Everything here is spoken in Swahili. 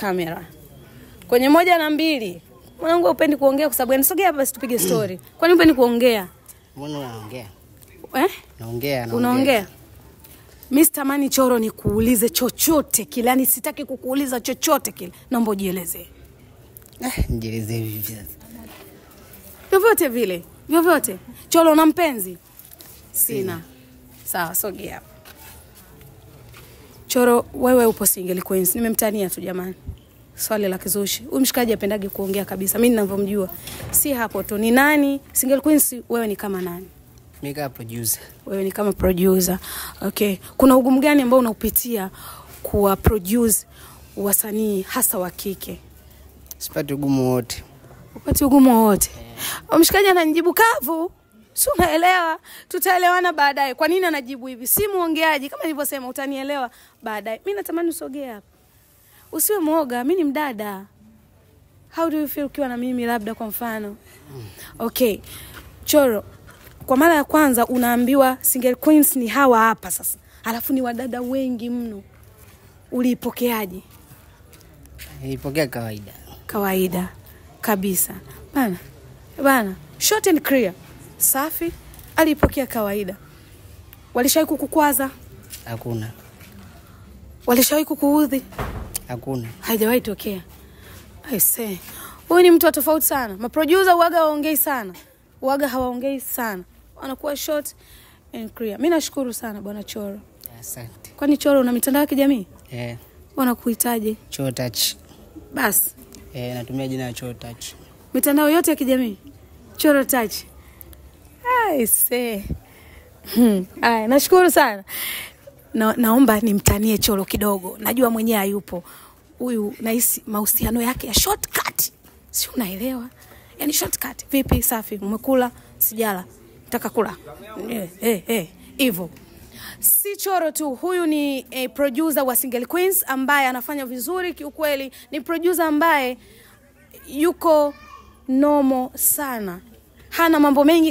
camera. Kwenye 1 na 2. Mwanangu upendi kuongea kwa sababu nisogea hapa tupige story. Kwani upendi kuongea? Mbona unaongea? Naongea. Unaongea? Mimi sitamani Choro ni kuulize chochote kile, yani sitaki kukuuliza chochote kile. Naomba ujieleze. Nijieleze vipi sasa? Vyovyote vile. Vyovyote. Choro una mpenzi? Sina. Sawa, sogea hapa. Choro, wewe upo single queens. Nimemtania tu jamani. Swali la kizushi. Huyu mshikaji apendage kuongea kabisa. Mimi ninavyomjua. Si hapo tu. Ni nani? Single queens wewe ni kama nani? Mimi kama producer. Wewe ni kama producer. Okay. Kuna ugumu gani ambao unaupitia kuwa produce wasanii hasa wa kike? Sipati ugumu wote. Upati ugumu wote. Mshikaji ananijibu kavu. Si unaelewa? Tutaelewana baadaye. Kwa nini anajibu hivi? Si muongeaji kama nilivyosema utanielewa baadaye. Mimi natamani usogee hapa. Usiwe muoga, mimi ni mdada. How do you feel ukiwa na mimi labda kwa mfano? Okay. Choro, kwa mara ya kwanza unaambiwa single queens ni hawa hapa sasa. Alafu ni wadada wengi mno. Ulipokeaje? Nilipokea kawaida. Kawaida kabisa. Bana, short and clear. Safi, alipokea kawaida. Walishawahi kukukwaza? Hakuna. Walishawahi kukuudhi? Hakuna. Haijawahi tokea. I say, huyu ni mtu wa tofauti sana. Maproducer huaga waongei sana. Huaga hawaongei sana. Wanakuwa short and clear. Mimi nashukuru sana bwana Choro. Asante. Kwani Choro una mitandao ya kijamii? Wanakuitaje? Choro Touch. Bas. Natumia jina la Choro Touch. Mitandao yote ya kijamii. Choro Touch. I say. Nashukuru sana. Naomba nimtanie Choro kidogo. Najua mwenyewe hayupo. Huyu nahisi mahusiano yake ya shortcut. Si unaelewa? Yaani shortcut. Vipi safi? Umekula? Sijala. Nataka kula. Hivyo. Si Choro tu, huyu ni producer wa Single Queens ambaye anafanya vizuri kiukweli. Ni producer ambaye yuko normal sana. Hana mambo mengi